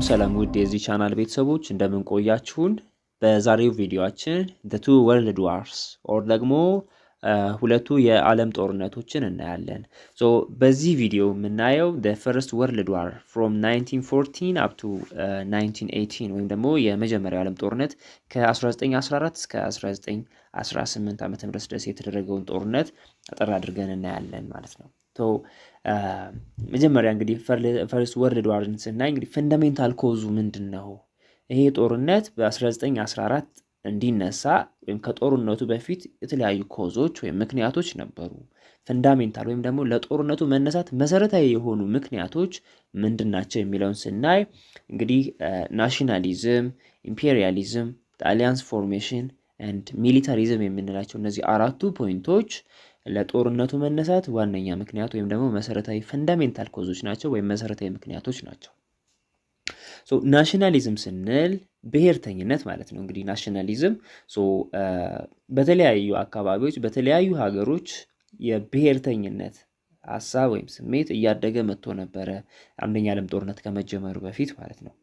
ሰላም ውድ የዚህ ቻናል ቤተሰቦች እንደምን ቆያችሁን? በዛሬው ቪዲዮአችን the two world wars or ደግሞ ሁለቱ የዓለም ጦርነቶችን እናያለን። በዚህ ቪዲዮ የምናየው the first world war from 1914 up to 1918 ወይም ደግሞ የመጀመሪያው ዓለም ጦርነት ከ1914 እስከ 1918 ዓ.ም ድረስ የተደረገውን ጦርነት አጠር አድርገን እናያለን ማለት ነው። መጀመሪያ እንግዲህ ፈርስት ወርልድ ዋርን ስናይ እንግዲህ ፈንዳሜንታል ኮዙ ምንድነው? ይሄ ጦርነት በ1914 እንዲነሳ ወይም ከጦርነቱ በፊት የተለያዩ ኮዞች ወይም ምክንያቶች ነበሩ። ፈንዳሜንታል ወይም ደግሞ ለጦርነቱ መነሳት መሰረታዊ የሆኑ ምክንያቶች ምንድናቸው የሚለውን ስናይ እንግዲህ ናሽናሊዝም፣ ኢምፔሪያሊዝም፣ አሊያንስ ፎርሜሽን ኤንድ ሚሊታሪዝም የምንላቸው እነዚህ አራቱ ፖይንቶች ለጦርነቱ መነሳት ዋነኛ ምክንያት ወይም ደግሞ መሰረታዊ ፈንዳሜንታል ኮዞች ናቸው ወይም መሰረታዊ ምክንያቶች ናቸው። ናሽናሊዝም ስንል ብሔርተኝነት ማለት ነው። እንግዲህ ናሽናሊዝም በተለያዩ አካባቢዎች በተለያዩ ሀገሮች የብሔርተኝነት ሀሳብ ወይም ስሜት እያደገ መጥቶ ነበረ፣ አንደኛ ዓለም ጦርነት ከመጀመሩ በፊት ማለት ነው።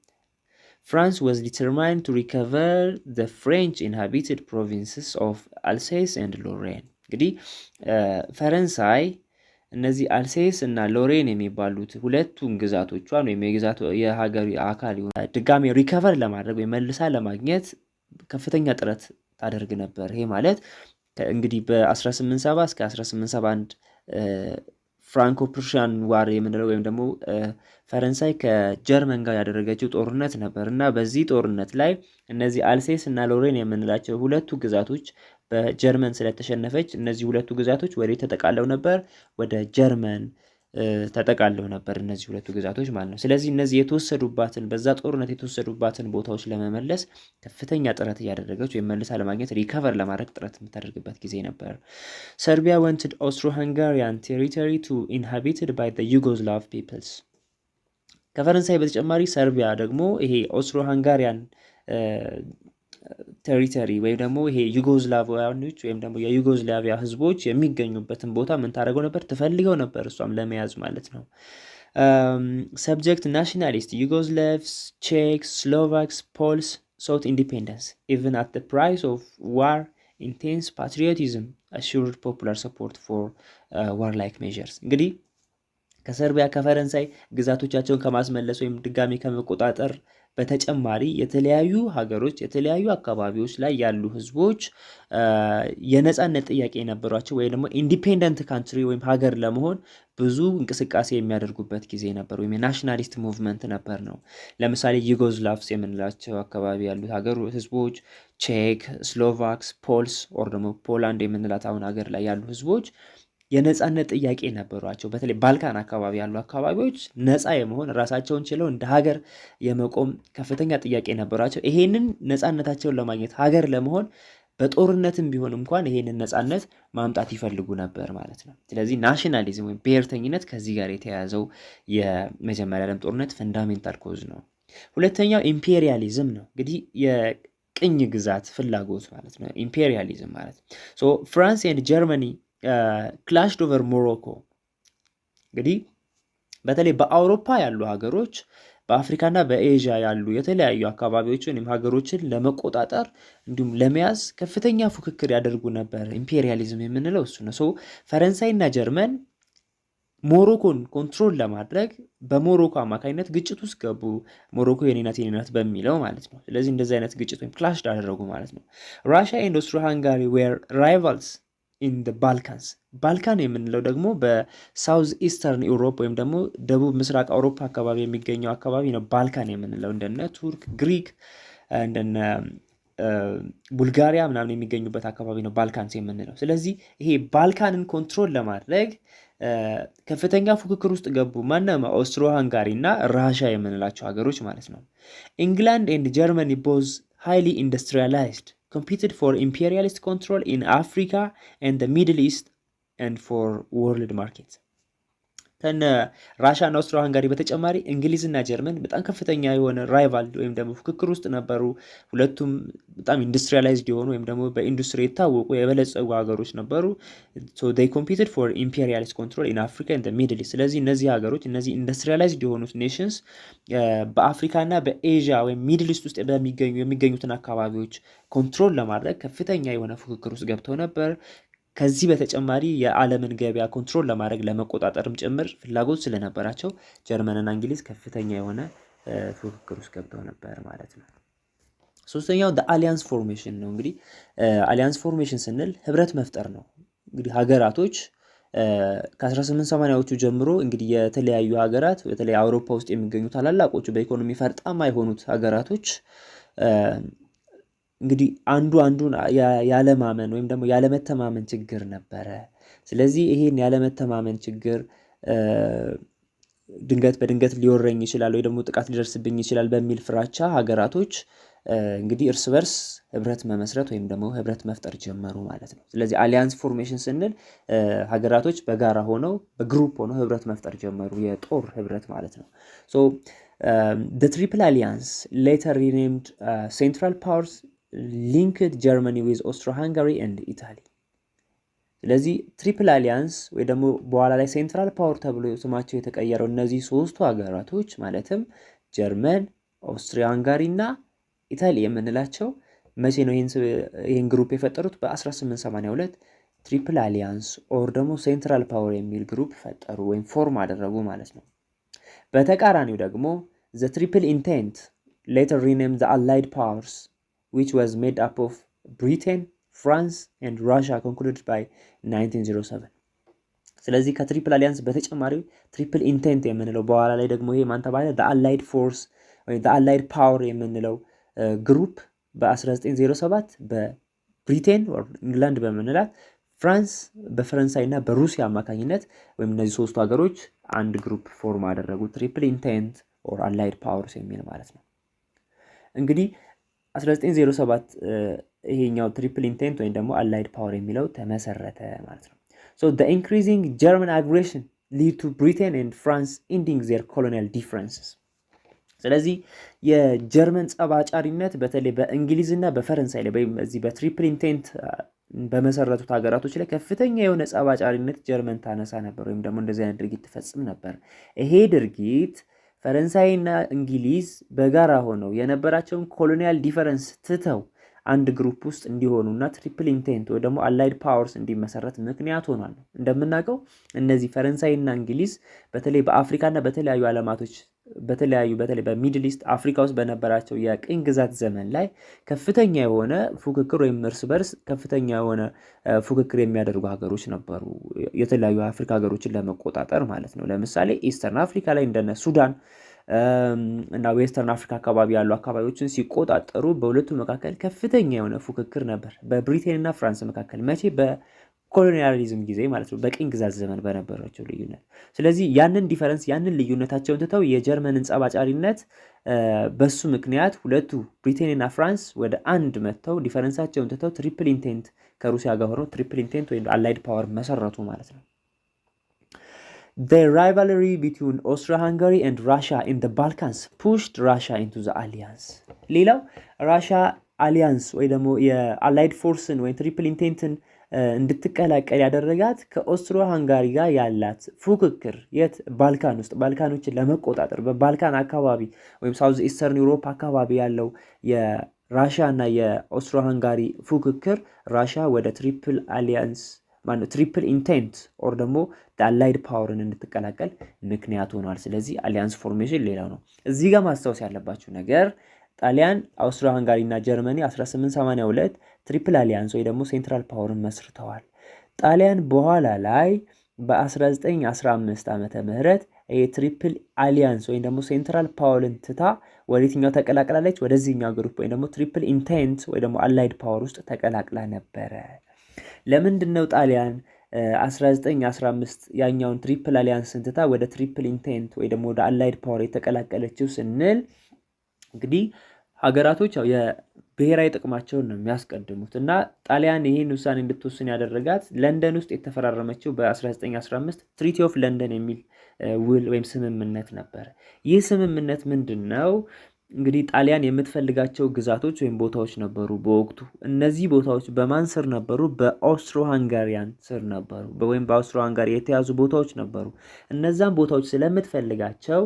France was determined to recover the French inhabited provinces of Alsace and Lorraine. እንግዲህ ፈረንሳይ እነዚህ አልሴስ እና ሎሬን የሚባሉት ሁለቱን ግዛቶቿን ወይም የሀገር አካል ድጋሜ ሪከቨር ለማድረግ ወይም መልሳ ለማግኘት ከፍተኛ ጥረት ታደርግ ነበር። ይሄ ማለት እንግዲህ በ1870 እስከ 1871 ፍራንኮ ፕሩሺያን ዋር የምንለው ወይም ደግሞ ፈረንሳይ ከጀርመን ጋር ያደረገችው ጦርነት ነበር እና በዚህ ጦርነት ላይ እነዚህ አልሴስ እና ሎሬን የምንላቸው ሁለቱ ግዛቶች በጀርመን ስለተሸነፈች እነዚህ ሁለቱ ግዛቶች ወዴት ተጠቃለው ነበር? ወደ ጀርመን ተጠቃለው ነበር እነዚህ ሁለቱ ግዛቶች ማለት ነው። ስለዚህ እነዚህ የተወሰዱባትን በዛ ጦርነት የተወሰዱባትን ቦታዎች ለመመለስ ከፍተኛ ጥረት እያደረገች ወይም መልሳ ለማግኘት ሪከቨር ለማድረግ ጥረት የምታደርግበት ጊዜ ነበር። ሰርቢያ wanted Austro-Hungarian territory to inhabited by the Yugoslav peoples። ከፈረንሳይ በተጨማሪ ሰርቢያ ደግሞ ይሄ ኦስትሮ-ሃንጋሪያን ቴሪቶሪ ወይም ደግሞ ይሄ ዩጎዝላቪያኖች ወይም ደግሞ የዩጎዝላቪያ ህዝቦች የሚገኙበትን ቦታ ምን ታደርገው ነበር? ትፈልገው ነበር እሷም ለመያዝ ማለት ነው። ሰብጀክት ናሽናሊስት ዩጎዝላቭስ፣ ቼክስ፣ ስሎቫክስ፣ ፖልስ sought independence even at the price of war. Intense patriotism assured popular support for warlike measures። እንግዲህ ከሰርቢያ ከፈረንሳይ ግዛቶቻቸውን ከማስመለስ ወይም ድጋሚ ከመቆጣጠር በተጨማሪ የተለያዩ ሀገሮች የተለያዩ አካባቢዎች ላይ ያሉ ህዝቦች የነጻነት ጥያቄ የነበሯቸው ወይ ደግሞ ኢንዲፔንደንት ካንትሪ ወይም ሀገር ለመሆን ብዙ እንቅስቃሴ የሚያደርጉበት ጊዜ ነበር ወይም ናሽናሊስት ሙቭመንት ነበር ነው። ለምሳሌ ዩጎዝላቭስ የምንላቸው አካባቢ ያሉት ሀገር ህዝቦች፣ ቼክ፣ ስሎቫክስ፣ ፖልስ ኦር ደግሞ ፖላንድ የምንላት አሁን ሀገር ላይ ያሉ ህዝቦች የነጻነት ጥያቄ ነበሯቸው። በተለይ ባልካን አካባቢ ያሉ አካባቢዎች ነጻ የመሆን ራሳቸውን ችለው እንደ ሀገር የመቆም ከፍተኛ ጥያቄ ነበሯቸው። ይሄንን ነጻነታቸውን ለማግኘት ሀገር ለመሆን በጦርነትም ቢሆን እንኳን ይሄንን ነጻነት ማምጣት ይፈልጉ ነበር ማለት ነው። ስለዚህ ናሽናሊዝም ወይም ብሔርተኝነት ከዚህ ጋር የተያያዘው የመጀመሪያ ዓለም ጦርነት ፈንዳሜንታል ኮዝ ነው። ሁለተኛው ኢምፔሪያሊዝም ነው። እንግዲህ የቅኝ ግዛት ፍላጎት ማለት ነው ኢምፔሪያሊዝም ማለት ፍራንስ ኤንድ ጀርመኒ ክላሽድ ኦቨር ሞሮኮ። እንግዲህ በተለይ በአውሮፓ ያሉ ሀገሮች በአፍሪካና በኤዥያ ያሉ የተለያዩ አካባቢዎችን ወይም ሀገሮችን ለመቆጣጠር እንዲሁም ለመያዝ ከፍተኛ ፉክክር ያደርጉ ነበር። ኢምፔሪያሊዝም የምንለው እሱ ነው። ፈረንሳይና ጀርመን ሞሮኮን ኮንትሮል ለማድረግ በሞሮኮ አማካኝነት ግጭት ውስጥ ገቡ። ሞሮኮ የኔናት በሚለው ማለት ነው። ስለዚህ እንደዚህ አይነት ግጭት ወይም ክላሽ አደረጉ ማለት ነው። ራሽያ ኤንድ ኦስትሮ-ሃንጋሪ ዌር ራይቫልስ ኢን ዘ ባልካንስ። ባልካን የምንለው ደግሞ በሳውዝ ኢስተርን ዩሮፕ ወይም ደግሞ ደቡብ ምስራቅ አውሮፓ አካባቢ የሚገኘው አካባቢ ነው ባልካን የምንለው። እንደነ ቱርክ፣ ግሪክ፣ እንደነ ቡልጋሪያ ምናምን የሚገኙበት አካባቢ ነው ባልካንስ የምንለው። ስለዚህ ይሄ ባልካንን ኮንትሮል ለማድረግ ከፍተኛ ፉክክር ውስጥ ገቡ። ማነው? ኦስትሮ-ሃንጋሪ እና ራሽያ የምንላቸው ሀገሮች ማለት ነው። ኢንግላንድ ኤንድ ጀርመኒ ቦዝ ሃይሊ ኢንዱስትሪያላይዝድ competed for imperialist control in Africa and the Middle East and for world markets። ከነ ራሻና ኦስትሮ ሃንጋሪ በተጨማሪ እንግሊዝና ጀርመን በጣም ከፍተኛ የሆነ ራይቫል ወይም ደግሞ ፉክክር ውስጥ ነበሩ። ሁለቱም በጣም ኢንዱስትሪያላይዝድ የሆኑ ወይም ደግሞ በኢንዱስትሪ የታወቁ የበለጸጉ ሀገሮች ነበሩ። ሶ they competed for imperialist control in Africa and the Middle East። ስለዚህ እነዚህ ሀገሮች እነዚህ ኢንዱስትሪያላይዝድ የሆኑት ኔሽንስ በአፍሪካና በኤዥያ ወይም ሚድል ኢስት ውስጥ የሚገኙትን አካባቢዎች ኮንትሮል ለማድረግ ከፍተኛ የሆነ ፉክክር ውስጥ ገብተው ነበር። ከዚህ በተጨማሪ የዓለምን ገበያ ኮንትሮል ለማድረግ ለመቆጣጠርም ጭምር ፍላጎት ስለነበራቸው ጀርመንና እንግሊዝ ከፍተኛ የሆነ ፉክክር ውስጥ ገብተው ነበር ማለት ነው። ሶስተኛው አሊያንስ ፎርሜሽን ነው። እንግዲህ አሊያንስ ፎርሜሽን ስንል ህብረት መፍጠር ነው። እንግዲህ ሀገራቶች ከ1880ዎቹ ጀምሮ እንግዲህ የተለያዩ ሀገራት በተለይ አውሮፓ ውስጥ የሚገኙ ታላላቆቹ በኢኮኖሚ ፈርጣማ የሆኑት ሀገራቶች እንግዲህ አንዱን ያለማመን ወይም ደግሞ ያለመተማመን ችግር ነበረ። ስለዚህ ይሄን ያለመተማመን ችግር በድንገት ሊወረኝ ይችላል ወይ ደግሞ ጥቃት ሊደርስብኝ ይችላል በሚል ፍራቻ ሀገራቶች እንግዲህ እርስ በርስ ህብረት መመስረት ወይም ደግሞ ህብረት መፍጠር ጀመሩ ማለት ነው። ስለዚህ አሊያንስ ፎርሜሽን ስንል ሀገራቶች በጋራ ሆነው በግሩፕ ሆነው ህብረት መፍጠር ጀመሩ፣ የጦር ህብረት ማለት ነው። ሶ the triple alliance later renamed central powers linked Germany with Austro-Hungary and Italy። ስለዚህ ትሪፕል አሊያንስ ወይ ደግሞ በኋላ ላይ ሴንትራል ፓወር ተብሎ ስማቸው የተቀየረው እነዚህ ሶስቱ ሀገራቶች ማለትም ጀርመን፣ ኦስትሪያ ሃንጋሪ እና ኢታሊ የምንላቸው መቼ ነው ይህን ግሩፕ የፈጠሩት? በ1882 ትሪፕል አሊያንስ ኦር ደግሞ ሴንትራል ፓወር የሚል ግሩፕ ፈጠሩ ወይም ፎርም አደረጉ ማለት ነው። በተቃራኒው ደግሞ the triple intent later renamed the allied powers which was made up of Britain, France and Russia concluded by 1907። ስለዚህ ከትሪፕል አሊያንስ በተጨማሪ ትሪፕል ኢንቴንት የምንለው በኋላ ላይ ደግሞ ይሄ ማን ተባለ? the allied force ወይ the allied power የምንለው ግሩፕ በ1907 በብሪቴን ወር ኢንግላንድ በመንላት ፍራንስ በፈረንሳይ እና በሩሲያ አማካኝነት ወይም እነዚህ ሶስቱ ሀገሮች አንድ ግሩፕ ፎርም አደረጉ፣ ትሪፕል ኢንቴንት ኦር አላይድ ፓወርስ የሚል ማለት ነው። እንግዲህ 1907 ይሄኛው ትሪፕል ኢንቴንት ወይም ደግሞ አላይድ ፓወር የሚለው ተመሰረተ ማለት ነው። so the increasing German aggression lead to Britain and France ending their colonial differences። ስለዚህ የጀርመን ጸባጫሪነት በተለይ በእንግሊዝና በፈረንሳይ ላይ በዚህ በትሪፕል ኢንቴንት በመሰረቱት ሀገራቶች ላይ ከፍተኛ የሆነ ጸባጫሪነት ጀርመን ታነሳ ነበር ወይም ደግሞ እንደዚህ አይነት ድርጊት ትፈጽም ነበር። ይሄ ድርጊት ፈረንሳይና እንግሊዝ በጋራ ሆነው የነበራቸውን ኮሎኒያል ዲፈረንስ ትተው አንድ ግሩፕ ውስጥ እንዲሆኑና ትሪፕል ኢንቴንት ወይ ደግሞ አላይድ ፓወርስ እንዲመሰረት ምክንያት ሆኗል። እንደምናውቀው እነዚህ ፈረንሳይና እንግሊዝ በተለይ በአፍሪካና በተለያዩ ዓለማቶች በተለይ በሚድል ኢስት አፍሪካ ውስጥ በነበራቸው የቅኝ ግዛት ዘመን ላይ ከፍተኛ የሆነ ፉክክር ወይም እርስ በርስ ከፍተኛ የሆነ ፉክክር የሚያደርጉ ሀገሮች ነበሩ፣ የተለያዩ አፍሪካ ሀገሮችን ለመቆጣጠር ማለት ነው። ለምሳሌ ኢስተርን አፍሪካ ላይ እንደነ ሱዳን እና ዌስተርን አፍሪካ አካባቢ ያሉ አካባቢዎችን ሲቆጣጠሩ በሁለቱ መካከል ከፍተኛ የሆነ ፉክክር ነበር፣ በብሪቴን እና ፍራንስ መካከል። መቼ? በኮሎኒያሊዝም ጊዜ ማለት ነው፣ በቅኝ ግዛት ዘመን በነበራቸው ልዩነት። ስለዚህ ያንን ዲፈረንስ ያንን ልዩነታቸውን ትተው የጀርመንን ጸባጫሪነት በሱ ምክንያት ሁለቱ ብሪቴን እና ፍራንስ ወደ አንድ መጥተው ዲፈረንሳቸውን ትተው ትሪፕል ኢንቴንት ከሩሲያ ጋር ሆነው ትሪፕል ኢንቴንት ወይም አላይድ ፓወር መሰረቱ ማለት ነው። The rivalry between Austro-Hungary and Russia in the Balkans pushed Russia into the alliance። ሌላው ራሻ አሊያንስ ወይ ደግሞ የአላይድ ፎርስን ወይ ትሪፕል ኢንቴንትን እንድትቀላቀል ያደረጋት ከኦስትሮ ሃንጋሪ ጋር ያላት ፉክክር የት? ባልካን ውስጥ ባልካኖችን ለመቆጣጠር በባልካን አካባቢ ወይም ሳውዝ ኢስተርን ዩሮፕ አካባቢ ያለው የራሻ እና የኦስትሮ ሃንጋሪ ፉክክር ራሻ ወደ ትሪፕል አሊያንስ ትሪፕል ኢንቴንት ኦር ደግሞ አላይድ ፓወርን እንድትቀላቀል ምክንያት ሆኗል። ስለዚህ አሊያንስ ፎርሜሽን ሌላው ነው። እዚህ ጋር ማስታወስ ያለባችሁ ነገር ጣሊያን፣ አውስትሪያ ሃንጋሪ እና ጀርመኒ 1882 ትሪፕል አሊያንስ ወይ ደግሞ ሴንትራል ፓወርን መስርተዋል። ጣሊያን በኋላ ላይ በ1915 ዓመተ ምህረት ትሪፕል አሊያንስ ወይ ደግሞ ሴንትራል ፓወርን ትታ ወደየትኛው ተቀላቅላለች? ወደዚህኛው ግሩፕ ወይ ደግሞ ትሪፕል ኢንቴንት ወይ ደግሞ አላይድ ፓወር ውስጥ ተቀላቅላ ነበረ። ለምንድን ነው ጣሊያን 1915 ያኛውን ትሪፕል አሊያንስን ትታ ወደ ትሪፕል ኢንቴንት ወይ ደግሞ ወደ አላይድ ፓወር የተቀላቀለችው ስንል እንግዲህ ሀገራቶች ብሔራዊ ጥቅማቸውን ነው የሚያስቀድሙት እና ጣሊያን ይህን ውሳኔ እንድትወስን ያደረጋት ለንደን ውስጥ የተፈራረመችው በ1915 ትሪቲ ኦፍ ለንደን የሚል ውል ወይም ስምምነት ነበር። ይህ ስምምነት ምንድን ነው? እንግዲህ ጣሊያን የምትፈልጋቸው ግዛቶች ወይም ቦታዎች ነበሩ በወቅቱ። እነዚህ ቦታዎች በማን ስር ነበሩ? በኦስትሮ ሃንጋሪያን ስር ነበሩ፣ ወይም በኦስትሮ ሃንጋሪ የተያዙ ቦታዎች ነበሩ። እነዛን ቦታዎች ስለምትፈልጋቸው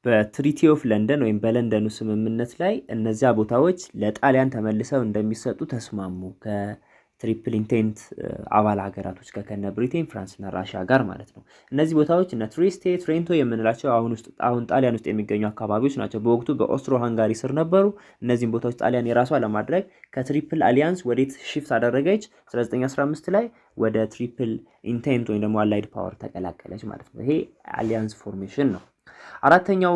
በትሪቲ ኦፍ ለንደን ወይም በለንደኑ ስምምነት ላይ እነዚያ ቦታዎች ለጣሊያን ተመልሰው እንደሚሰጡ ተስማሙ። ከትሪፕል ኢንቴንት አባል ሀገራቶች ከነ ብሪቴን፣ ፍራንስ እና ራሽያ ጋር ማለት ነው። እነዚህ ቦታዎች እነ ትሪስቴ፣ ትሬንቶ የምንላቸው አሁን ጣሊያን ውስጥ የሚገኙ አካባቢዎች ናቸው። በወቅቱ በኦስትሮ ሃንጋሪ ስር ነበሩ። እነዚህም ቦታዎች ጣሊያን የራሷ ለማድረግ ከትሪፕል አሊያንስ ወዴት ሽፍት አደረገች? 1915 ላይ ወደ ትሪፕል ኢንቴንት ወይም ደግሞ አላይድ ፓወር ተቀላቀለች ማለት ነው። ይሄ አሊያንስ ፎርሜሽን ነው። አራተኛው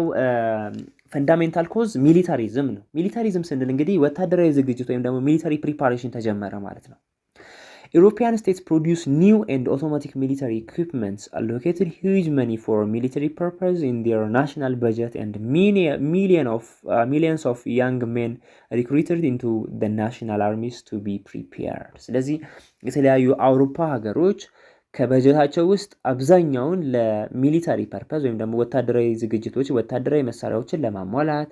ፈንዳሜንታል ኮዝ ሚሊታሪዝም ነው። ሚሊታሪዝም ስንል እንግዲህ ወታደራዊ ዝግጅት ወይም ደግሞ ሚሊታሪ ፕሪፓሬሽን ተጀመረ ማለት ነው። European states produce new and automatic military equipments, allocated huge money for military purpose in their national budget, and millions of young men recruited into the national armies to be prepared. ስለዚህ የተለያዩ አውሮፓ ሀገሮች ከበጀታቸው ውስጥ አብዛኛውን ለሚሊታሪ ፐርፐዝ ወይም ደግሞ ወታደራዊ ዝግጅቶች፣ ወታደራዊ መሳሪያዎችን ለማሟላት፣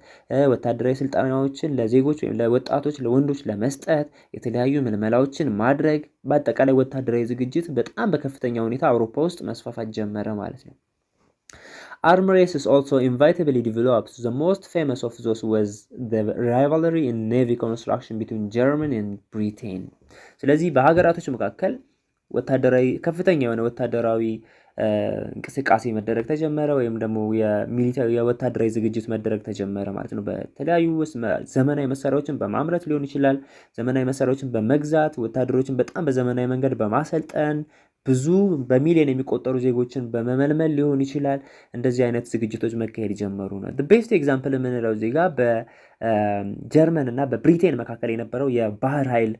ወታደራዊ ስልጠናዎችን ለዜጎች ወይም ለወጣቶች ለወንዶች ለመስጠት፣ የተለያዩ ምልመላዎችን ማድረግ፣ በአጠቃላይ ወታደራዊ ዝግጅት በጣም በከፍተኛ ሁኔታ አውሮፓ ውስጥ መስፋፋት ጀመረ ማለት ነው። Arm races also inevitably developed. The most famous of those was the rivalry in navy construction between Germany and Britain. ስለዚህ በሀገራቶች መካከል ወታደራዊ ከፍተኛ የሆነ ወታደራዊ እንቅስቃሴ መደረግ ተጀመረ፣ ወይም ደግሞ የወታደራዊ ዝግጅት መደረግ ተጀመረ ማለት ነው። በተለያዩ ዘመናዊ መሳሪያዎችን በማምረት ሊሆን ይችላል፣ ዘመናዊ መሳሪያዎችን በመግዛት ወታደሮችን በጣም በዘመናዊ መንገድ በማሰልጠን ብዙ በሚሊዮን የሚቆጠሩ ዜጎችን በመመልመል ሊሆን ይችላል። እንደዚህ አይነት ዝግጅቶች መካሄድ ጀመሩ ነው። ቤስት ኤግዛምፕል የምንለው ዜጋ በጀርመን እና በብሪቴን መካከል የነበረው የባህር ኃይል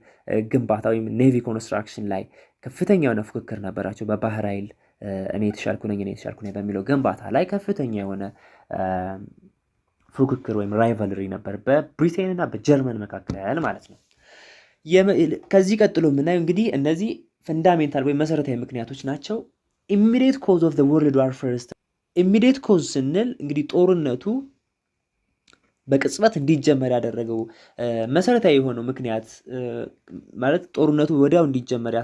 ግንባታ ወይም ኔቪ ኮንስትራክሽን ላይ ከፍተኛ የሆነ ፉክክር ነበራቸው። በባህር ኃይል እኔ የተሻልኩ ነኝ በሚለው ግንባታ ላይ ከፍተኛ የሆነ ፉክክር ወይም ራይቫልሪ ነበር በብሪቴን እና በጀርመን መካከል ማለት ነው። ከዚህ ቀጥሎ የምናየው እንግዲህ እነዚህ ፈንዳሜንታል ወይም መሰረታዊ ምክንያቶች ናቸው። ኢሚዲየት ኮዝ ኦፍ ዘ ወርልድ ዋር ፈርስት። ኢሚዲየት ኮዝ ስንል እንግዲህ ጦርነቱ በቅጽበት እንዲጀመር ያደረገው መሰረታዊ የሆነው ምክንያት ማለት ጦርነቱ ወዲያው እንዲጀመር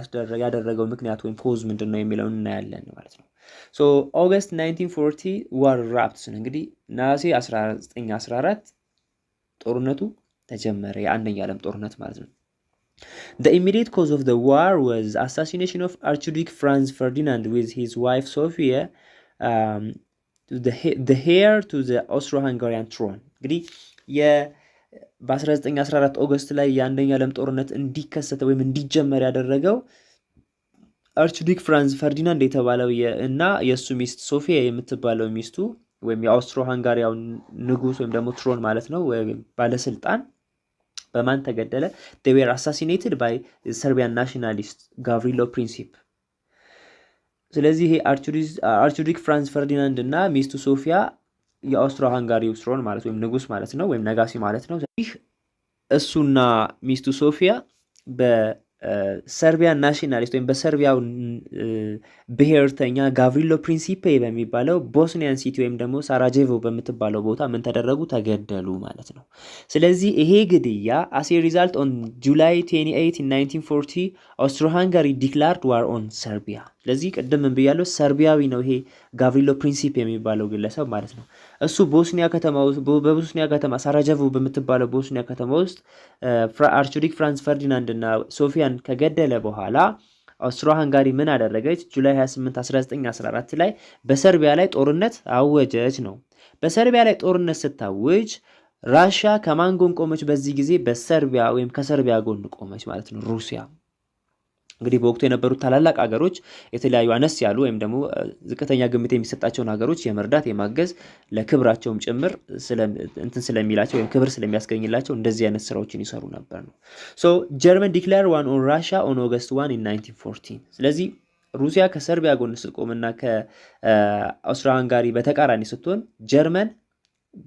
ያደረገው ምክንያት ወይም ኮዝ ምንድን ነው የሚለውን እናያለን ማለት ነው። ሶ ኦገስት 1940 ዋር ራፕትስ እንግዲህ ነሐሴ 1914 ጦርነቱ ተጀመረ፣ የአንደኛ ዓለም ጦርነት ማለት ነው። The immediate cause of the war was assassination of Archduke Franz Ferdinand with his wife Sophia, the heir to the Austro-Hungarian throne. እንግዲህ በ1914 ኦገስት ላይ የአንደኛ ዓለም ጦርነት እንዲከሰተ ወይም እንዲጀመር ያደረገው አርችዱክ ፍራንዝ ፈርዲናንድ የተባለው እና የእሱ ሚስት ሶፊያ የምትባለው ሚስቱ ወይም የአውስትሮ ሃንጋሪያው ንጉስ ወይም ደግሞ ትሮን ማለት ነው ባለስልጣን በማን ተገደለ? they were assassinated by Serbian nationalist Gavrilo Princip። ስለዚህ ይሄ አርችዱክ ፍራንዝ ፈርዲናንድ እና ሚስቱ ሶፊያ የአውስትሮ ሃንጋሪው ትሮን ማለት ወይም ንጉስ ማለት ነው ወይም ነጋሲ ማለት ነው። ይህ እሱና ሚስቱ ሶፊያ በሰርቢያን ናሽናሊስት ወይም በሰርቢያው ብሔርተኛ ጋቭሪሎ ፕሪንሲፔ በሚባለው ቦስኒያን ሲቲ ወይም ደግሞ ሳራጄቮ በምትባለው ቦታ ምን ተደረጉ? ተገደሉ ማለት ነው። ስለዚህ ይሄ ግድያ as a result on July 28 1940 Austro-Hungary declared war on Serbia። ስለዚህ ቅድም ምን ብያለሁ? ሰርቢያዊ ነው ይሄ ጋቭሪሎ ፕሪንሲፔ የሚባለው ግለሰብ ማለት ነው። እሱ በቦስኒያ ከተማ ሳራጄቮ በምትባለው ቦስኒያ ከተማ ውስጥ አርችዱክ ፍራንዝ ፈርዲናንድ እና ሶፊያን ከገደለ በኋላ አውስትሮ ሃንጋሪ ምን አደረገች? ጁላይ 28 1914 ላይ በሰርቢያ ላይ ጦርነት አወጀች ነው። በሰርቢያ ላይ ጦርነት ስታውጅ ራሽያ ከማን ጎን ቆመች? በዚህ ጊዜ በሰርቢያ ወይም ከሰርቢያ ጎን ቆመች ማለት ነው ሩሲያ። እንግዲህ በወቅቱ የነበሩት ታላላቅ ሀገሮች የተለያዩ አነስ ያሉ ወይም ደግሞ ዝቅተኛ ግምት የሚሰጣቸውን ሀገሮች የመርዳት የማገዝ ለክብራቸውም ጭምር እንትን ስለሚላቸው ወይም ክብር ስለሚያስገኝላቸው እንደዚህ አይነት ስራዎችን ይሰሩ ነበር ነው። ሶ ጀርመን ዲክሌር ዋር ኦን ራሽያ ኦን ኦገስት 1 in 1914። ስለዚህ ሩሲያ ከሰርቢያ ጎን ስትቆምና ከአውስትሮ ሃንጋሪ በተቃራኒ ስትሆን ጀርመን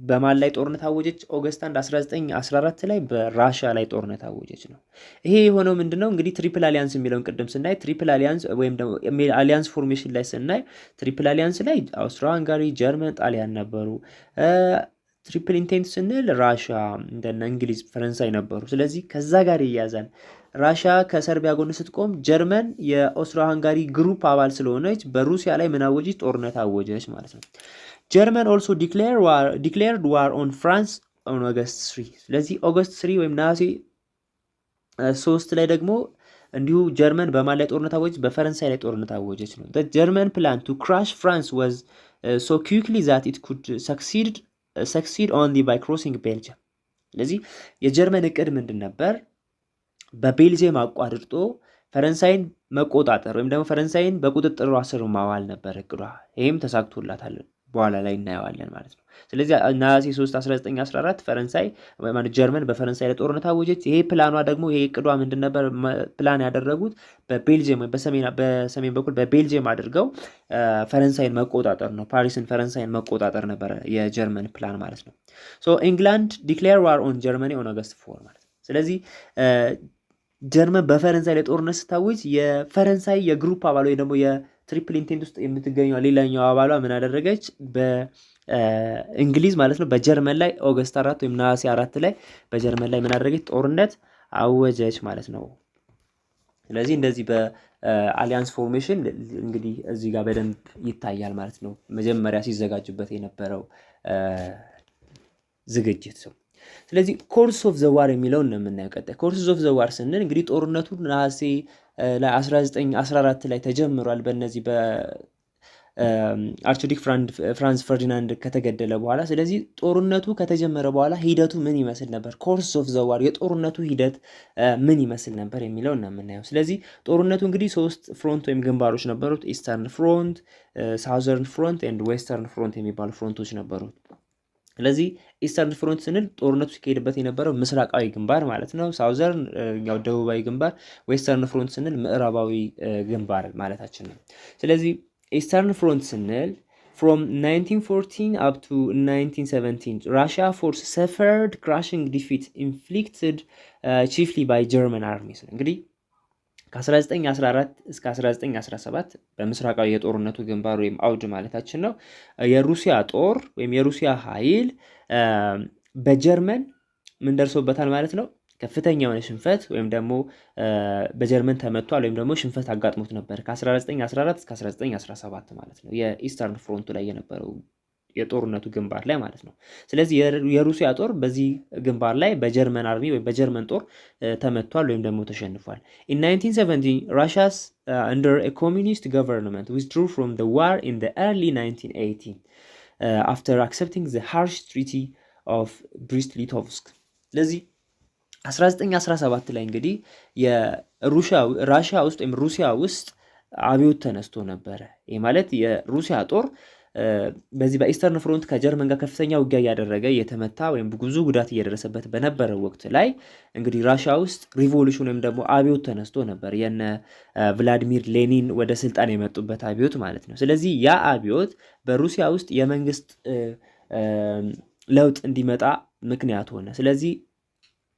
በማን ላይ ጦርነት አወጀች? ኦገስት 1 1914 ላይ በራሽያ ላይ ጦርነት አወጀች ነው። ይሄ የሆነው ምንድነው እንግዲህ ትሪፕል አሊያንስ የሚለውን ቅድም ስናይ ትሪፕል አሊያንስ ወይም ደግሞ አሊያንስ ፎርሜሽን ላይ ስናይ ትሪፕል አሊያንስ ላይ አውስትሮ ሃንጋሪ፣ ጀርመን፣ ጣሊያን ነበሩ። ትሪፕል ኢንቴንት ስንል ራሽያ እንደነ እንግሊዝ፣ ፈረንሳይ ነበሩ። ስለዚህ ከዛ ጋር ይያዛል። ራሽያ ከሰርቢያ ጎን ስትቆም ጀርመን የኦስትሮ ሃንጋሪ ግሩፕ አባል ስለሆነች በሩሲያ ላይ ምን አወጀች? ጦርነት አወጀች ማለት ነው። ጀርመን ኦልሶ ዲክሌርድ ዋር ኦን ፍራንስ ኦን ኦገስት 3። ስለዚህ ኦገስት 3 ወይም ነሐሴ 3 ላይ ደግሞ እንዲሁ ጀርመን በማን ላይ ጦርነት አወጀች? በፈረንሳይ ላይ ጦርነት አወጀች ነው። ጀርመን ፕላን ቱ ክራሽ ፍራንስ ዋዝ ሶ ኩዊክሊ ዛት ኢት ኩድ ሰክሲድ ኦንሊ ባይ ክሮሲንግ ቤልጅየም። ስለዚህ የጀርመን እቅድ ምንድን ነበር? በቤልጅየም አቋርጦ ፈረንሳይን መቆጣጠር ወይም ደግሞ ፈረንሳይን በቁጥጥሯ ስር ማዋል ነበር እቅዷ። ይህም ተሳክቶላታል፣ በኋላ ላይ እናየዋለን ማለት ነው። ስለዚህ ነሐሴ 3 1914 ፈረንሳይ ጀርመን በፈረንሳይ ላይ ጦርነት አወጀች። ይሄ ፕላኗ ደግሞ ይሄ እቅዷ ምንድን ነበር? ፕላን ያደረጉት በቤልጅየም በሰሜን በኩል በቤልጅየም አድርገው ፈረንሳይን መቆጣጠር ነው። ፓሪስን ፈረንሳይን መቆጣጠር ነበረ የጀርመን ፕላን ማለት ነው። ሶ ኢንግላንድ ዲክሌር ዋር ኦን ጀርመኒ ኦን ኦገስት 4 ማለት ነው። ስለዚህ ጀርመን በፈረንሳይ ላይ ጦርነት ስታወጅ የፈረንሳይ የግሩፕ አባል ወይ ደግሞ የትሪፕል ኢንቴንት ውስጥ የምትገኘው ሌላኛው አባሏ ምን አደረገች? በእንግሊዝ ማለት ነው በጀርመን ላይ ኦገስት 4 ወይም ነሐሴ 4 ላይ በጀርመን ላይ ምን አደረገች? ጦርነት አወጀች ማለት ነው። ስለዚህ እንደዚህ በአሊያንስ ፎርሜሽን እንግዲህ እዚህ ጋር በደንብ ይታያል ማለት ነው። መጀመሪያ ሲዘጋጁበት የነበረው ዝግጅት ሰው። ስለዚህ ኮርስ ኦፍ ዘዋር የሚለውን ነው የምናየው። ቀጣይ ኮርስ ኦፍ ዘዋር ስንል እንግዲህ ጦርነቱ ነሐሴ ላይ 1914 ላይ ተጀምሯል። በእነዚህ በአርችዲክ ፍራንስ ፈርዲናንድ ከተገደለ በኋላ። ስለዚህ ጦርነቱ ከተጀመረ በኋላ ሂደቱ ምን ይመስል ነበር? ኮርስ ኦፍ ዘዋር የጦርነቱ ሂደት ምን ይመስል ነበር የሚለውን ነው የምናየው። ስለዚህ ጦርነቱ እንግዲህ 3 ፍሮንት ወይም ግንባሮች ነበሩት። ኢስተርን ፍሮንት፣ ሳውዘርን ፍሮንት ኤንድ ዌስተርን ፍሮንት የሚባሉ ፍሮንቶች ነበሩት። ስለዚህ ኢስተርን ፍሮንት ስንል ጦርነቱ ሲካሄድበት የነበረው ምስራቃዊ ግንባር ማለት ነው። ሳውዘርን ያው ደቡባዊ ግንባር፣ ዌስተርን ፍሮንት ስንል ምዕራባዊ ግንባር ማለታችን ነው። ስለዚህ ኢስተርን ፍሮንት ስንል from 1914 up to 1917 Russia force suffered crushing defeat inflicted chiefly by German armies። እንግዲህ ከ1914 እስከ 1917 በምስራቃዊ የጦርነቱ ግንባር ወይም አውድ ማለታችን ነው የሩሲያ ጦር ወይም የሩሲያ ኃይል በጀርመን ምን ደርሶበታል ማለት ነው? ከፍተኛ የሆነ ሽንፈት ወይም ደግሞ በጀርመን ተመቷል ወይም ደግሞ ሽንፈት አጋጥሞት ነበር ከ1914 እስከ 1917 ማለት ነው የኢስተርን ፍሮንቱ ላይ የነበረው የጦርነቱ ግንባር ላይ ማለት ነው። ስለዚህ የሩሲያ ጦር በዚህ ግንባር ላይ በጀርመን አርሚ ወይም በጀርመን ጦር ተመቷል ወይም ደግሞ ተሸንፏል። in 1970 Russia's under a communist government withdrew from the war in the early 1980 after accepting the harsh treaty of Brest-Litovsk። ስለዚህ 1917 ላይ እንግዲህ ራሽያ ውስጥ ወይም ሩሲያ ውስጥ አብዮት ተነስቶ ነበረ። ይህ ማለት የሩሲያ ጦር በዚህ በኢስተርን ፍሮንት ከጀርመን ጋር ከፍተኛ ውጊያ እያደረገ የተመታ ወይም ብዙ ጉዳት እየደረሰበት በነበረው ወቅት ላይ እንግዲህ ራሽያ ውስጥ ሪቮሉሽን ወይም ደግሞ አብዮት ተነስቶ ነበር። የነ ቭላዲሚር ሌኒን ወደ ስልጣን የመጡበት አብዮት ማለት ነው። ስለዚህ ያ አብዮት በሩሲያ ውስጥ የመንግስት ለውጥ እንዲመጣ ምክንያት ሆነ። ስለዚህ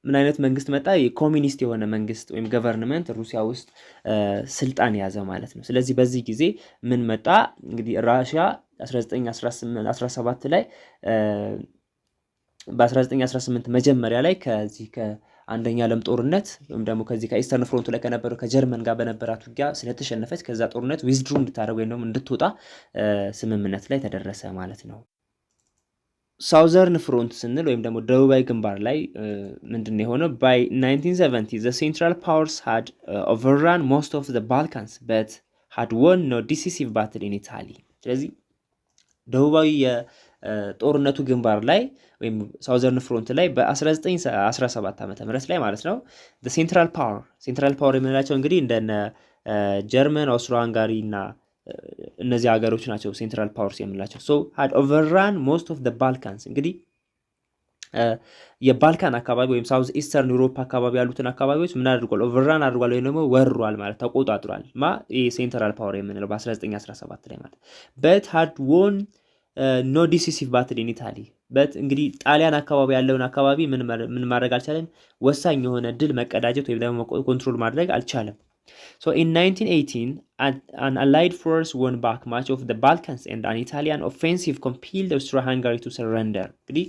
ምን አይነት መንግስት መጣ? የኮሚኒስት የሆነ መንግስት ወይም ገቨርንመንት ሩሲያ ውስጥ ስልጣን ያዘ ማለት ነው። ስለዚህ በዚህ ጊዜ ምን መጣ? እንግዲህ ራሽያ 1917 ላይ በ1918 መጀመሪያ ላይ ከዚህ ከአንደኛ ዓለም ጦርነት ወይም ደግሞ ከዚህ ከኢስተርን ፍሮንቱ ላይ ከነበረው ከጀርመን ጋር በነበራት ውጊያ ስለተሸነፈች ከዛ ጦርነት ዊዝድሩ እንድታደርግ ወይም ደግሞ እንድትወጣ ስምምነት ላይ ተደረሰ ማለት ነው። ሳውዘርን ፍሮንት ስንል ወይም ደግሞ ደቡባዊ ግንባር ላይ ምንድን ነው የሆነው? by 1970 the central powers had overrun most of the Balkans but had won no decisive battle in Italy። ስለዚህ ደቡባዊ የጦርነቱ ግንባር ላይ ወይም ሳውዘርን ፍሮንት ላይ በ1917 ዓመተ ምህረት ላይ ማለት ነው ሴንትራል ፓወር የምንላቸው እንግዲህ እንደነ ጀርመን፣ ኦስትሮ ሃንጋሪ እና እነዚህ ሀገሮች ናቸው ሴንትራል ፓወርስ የምንላቸው። so had overrun most of the Balkans እንግዲህ የባልካን አካባቢ ወይም ሳውዝ ኢስተርን ዩሮፕ አካባቢ ያሉትን አካባቢዎች ምን አድርጓል? ኦቨርራን አድርጓል ወይም ደግሞ ወሯል ማለት ተቆጣጥሯል። ይሄ ሴንትራል ፓወር የምንለው በ1917 ላይ ማለት but had won no decisive battle in Italy በት እንግዲህ ጣሊያን አካባቢ ያለውን አካባቢ ምን ማድረግ አልቻለም፣ ወሳኝ የሆነ ድል መቀዳጀት ወይም ደግሞ ኮንትሮል ማድረግ አልቻለም። So in 1918, an Allied force won back much of the Balkans and an Italian offensive compelled Austro-Hungary to surrender. እንግዲህ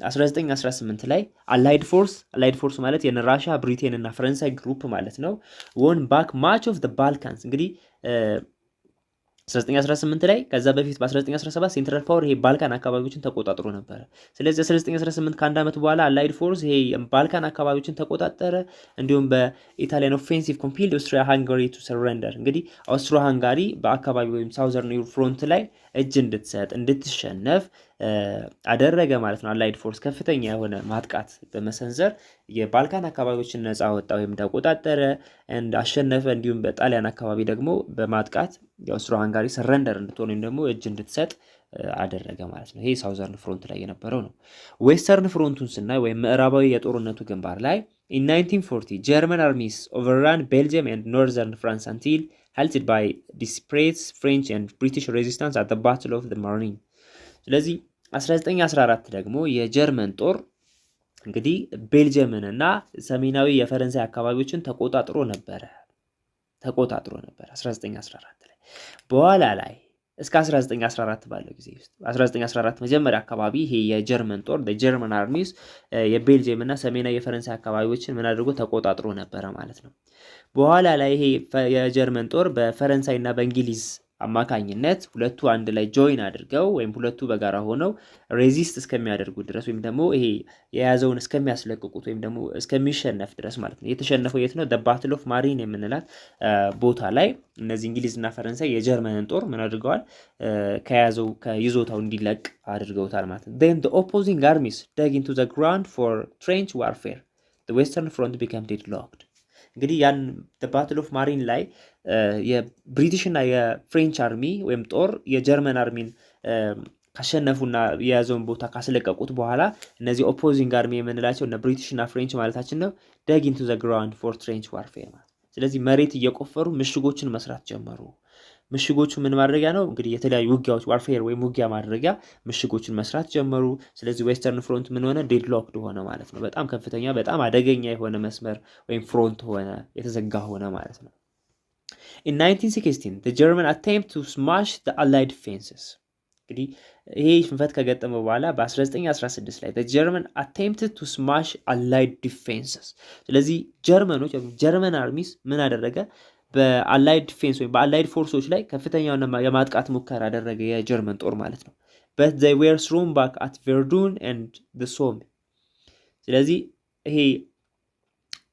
1918 ላይ Allied force ማለት የራሻ ብሪቴን እና ፈረንሳይ ግሩፕ ማለት ነው won back much of the Balkans እንግዲህ 1918 ላይ ከዛ በፊት በ1917 ሴንትራል ፓወር ይሄ ባልካን አካባቢዎችን ተቆጣጥሮ ነበር። ስለዚህ 1918 ከአንድ ዓመት በኋላ አላይድ ፎርስ ይሄ ባልካን አካባቢዎችን ተቆጣጠረ። እንዲሁም በኢታሊያን ኦፌንሲቭ ኮምፒልድ ኦስትሪያ ሃንጋሪ ቱ ሰረንደር እንግዲህ ኦስትሮ ሃንጋሪ በአካባቢ ወይም ሳውዘርን ፍሮንት ላይ እጅ እንድትሰጥ እንድትሸነፍ አደረገ ማለት ነው። አላይድ ፎርስ ከፍተኛ የሆነ ማጥቃት በመሰንዘር የባልካን አካባቢዎችን ነፃ ወጣ ወይም ተቆጣጠረ አሸነፈ። እንዲሁም በጣሊያን አካባቢ ደግሞ በማጥቃት የኦስትሮ ሃንጋሪ ሰረንደር እንድትሆን ወይም ደግሞ እጅ እንድትሰጥ አደረገ ማለት ነው። ይሄ ሳውዘርን ፍሮንት ላይ የነበረው ነው። ዌስተርን ፍሮንቱን ስናይ ወይም ምዕራባዊ የጦርነቱ ግንባር ላይ in 1940 German armies overran Belgium and northern France until halted by dispersed French and British resistance at the Battle of the Marne. ስለዚህ 1914 ደግሞ የጀርመን ጦር እንግዲህ ቤልጅየምን እና ሰሜናዊ የፈረንሳይ አካባቢዎችን ተቆጣጥሮ ነበር 1914 ላይ። በኋላ ላይ እስከ 1914 ባለው ጊዜ ውስጥ 1914 መጀመሪያ አካባቢ ይሄ የጀርመን ጦር የጀርመን አርሚስ የቤልጅየም እና ሰሜናዊ የፈረንሳይ አካባቢዎችን ምን አድርጎ ተቆጣጥሮ ነበረ ማለት ነው። በኋላ ላይ ይሄ የጀርመን ጦር በፈረንሳይ እና በእንግሊዝ አማካኝነት ሁለቱ አንድ ላይ ጆይን አድርገው ወይም ሁለቱ በጋራ ሆነው ሬዚስት እስከሚያደርጉ ድረስ ወይም ደግሞ ይሄ የያዘውን እስከሚያስለቅቁት ወይም ደግሞ እስከሚሸነፍ ድረስ ማለት ነው። የተሸነፈው የት ነው? ባትል ኦፍ ማሪን የምንላት ቦታ ላይ እነዚህ እንግሊዝና ፈረንሳይ የጀርመንን ጦር ምን አድርገዋል? ከይዞታው እንዲለቅ አድርገውታል ማለት ነው። then the opposing armies dug into the ground for trench warfare. the western front became deadlocked. እንግዲህ ያን ባትል ኦፍ ማሪን ላይ የብሪቲሽ እና የፍሬንች አርሚ ወይም ጦር የጀርመን አርሚን ካሸነፉና የያዘውን ቦታ ካስለቀቁት በኋላ እነዚህ ኦፖዚንግ አርሚ የምንላቸው እና ብሪቲሽ እና ፍሬንች ማለታችን ነው dug into the ground for trench warfare ማለት። ስለዚህ መሬት እየቆፈሩ ምሽጎችን መስራት ጀመሩ። ምሽጎቹ ምን ማድረጊያ ነው? እንግዲህ የተለያዩ ውጊያዎች ዋርፌር ወይም ውጊያ ማድረጊያ ምሽጎችን መስራት ጀመሩ። ስለዚህ ዌስተርን ፍሮንት ምን ሆነ? ዴድሎክድ ሆነ ማለት ነው። በጣም ከፍተኛ በጣም አደገኛ የሆነ መስመር ወይም ፍሮንት ሆነ፣ የተዘጋ ሆነ ማለት ነው። In 1916 the German attempt to smash the Allied defenses እንግዲህ ይሄ ሽንፈት ከገጠመ በኋላ በ1916 ላይ the German attempted to smash Allied defenses ስለዚህ ጀርመን አርሚስ ምን አደረገ? በአላይድ ዲፌንስ ወይም በአላይድ ፎርሶች ላይ ከፍተኛውን የማጥቃት ሙከራ አደረገ የጀርመን ጦር ማለት ነው። but they were thrown back at Verdun and the Somme ስለዚህ ይሄ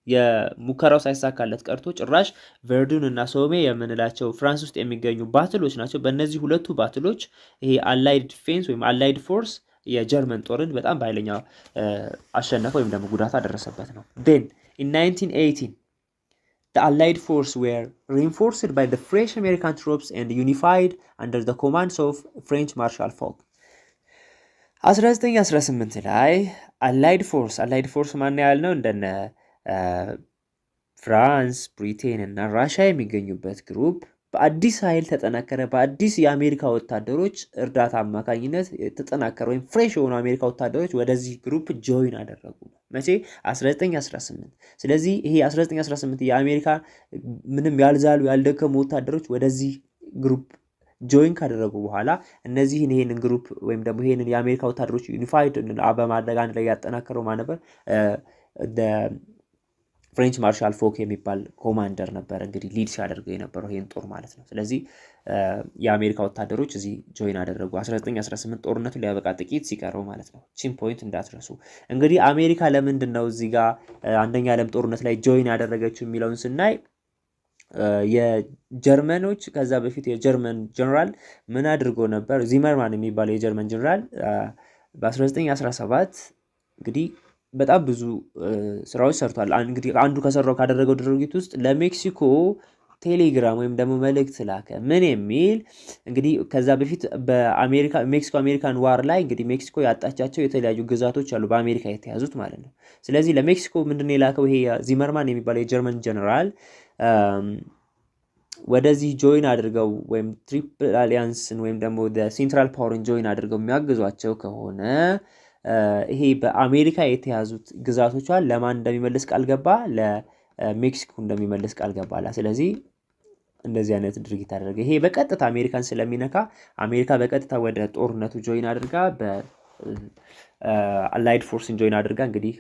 የሙከራው ሳይሳካለት ቀርቶ ጭራሽ ቨርዱን እና ሶሜ የምንላቸው ፍራንስ ውስጥ የሚገኙ ባትሎች ናቸው። በእነዚህ ሁለቱ ባትሎች ይሄ አላይድ ዲፌንስ ወይም አላይድ ፎርስ የጀርመን ጦርን በጣም በኃይለኛ አሸነፈ ወይም ደግሞ ጉዳት አደረሰበት ነው። then in 1918 the Allied forces were reinforced by the French American troops and unified under the commands of French Marshal Foch. 1918 ላይ Allied force ማን ያልነው እንደነ ፍራንስ፣ ብሪቴን እና ራሻ የሚገኙበት ግሩፕ በአዲስ ኃይል ተጠናከረ። በአዲስ የአሜሪካ ወታደሮች እርዳታ አማካኝነት የተጠናከረ ወይም ፍሬሽ የሆኑ አሜሪካ ወታደሮች ወደዚህ ግሩፕ ጆይን አደረጉ። መቼ? 1918። ስለዚህ ይሄ 1918 የአሜሪካ ምንም ያልዛሉ ያልደከሙ ወታደሮች ወደዚህ ግሩፕ ጆይን ካደረጉ በኋላ ይሄንን ግሩፕ ወይም ደግሞ ይሄንን የአሜሪካ ወታደሮች ዩኒፋይድ በማድረግ አንድ ላይ ያጠናከረው ማን ነበር? ፍሬንች ማርሻል ፎክ የሚባል ኮማንደር ነበር እንግዲህ ሊድ ሲያደርገው የነበረው ይሄን ጦር ማለት ነው። ስለዚህ የአሜሪካ ወታደሮች እዚህ ጆይን አደረጉ 1918 ጦርነቱ ሊያበቃ ጥቂት ሲቀረው ማለት ነው። ቺን ፖይንት እንዳትረሱ። እንግዲህ አሜሪካ ለምንድን ነው እዚህ ጋር አንደኛ ዓለም ጦርነት ላይ ጆይን ያደረገችው የሚለውን ስናይ የጀርመኖች ከዛ በፊት የጀርመን ጀነራል ምን አድርጎ ነበር? ዚመርማን የሚባለው የጀርመን ጀነራል በ1917 እንግዲህ በጣም ብዙ ስራዎች ሰርቷል። እንግዲህ አንዱ ካደረገው ድርጊት ውስጥ ለሜክሲኮ ቴሌግራም ወይም ደግሞ መልእክት ላከ። ምን የሚል እንግዲህ ከዛ በፊት ሜክሲኮ አሜሪካን ዋር ላይ እንግዲህ ሜክሲኮ ያጣቻቸው የተለያዩ ግዛቶች አሉ በአሜሪካ የተያዙት ማለት ነው። ስለዚህ ለሜክሲኮ ምንድነው የላከው? ይሄ ዚመርማን የሚባለው የጀርመን ጀነራል ወደዚህ ጆይን አድርገው ወይም ትሪፕል አሊያንስን ወይም ደግሞ ሴንትራል ፓወርን ጆይን አድርገው የሚያግዟቸው ከሆነ ይሄ በአሜሪካ የተያዙት ግዛቶቿን ለማን እንደሚመልስ ቃል ገባ? ለሜክሲኮ እንደሚመልስ ቃል ገባላ። ስለዚህ እንደዚህ አይነት ድርጊት አደረገ። ይሄ በቀጥታ አሜሪካን ስለሚነካ አሜሪካ በቀጥታ ወደ ጦርነቱ ጆይን አድርጋ በአላይድ ፎርስን ጆይን አድርጋ እንግዲህ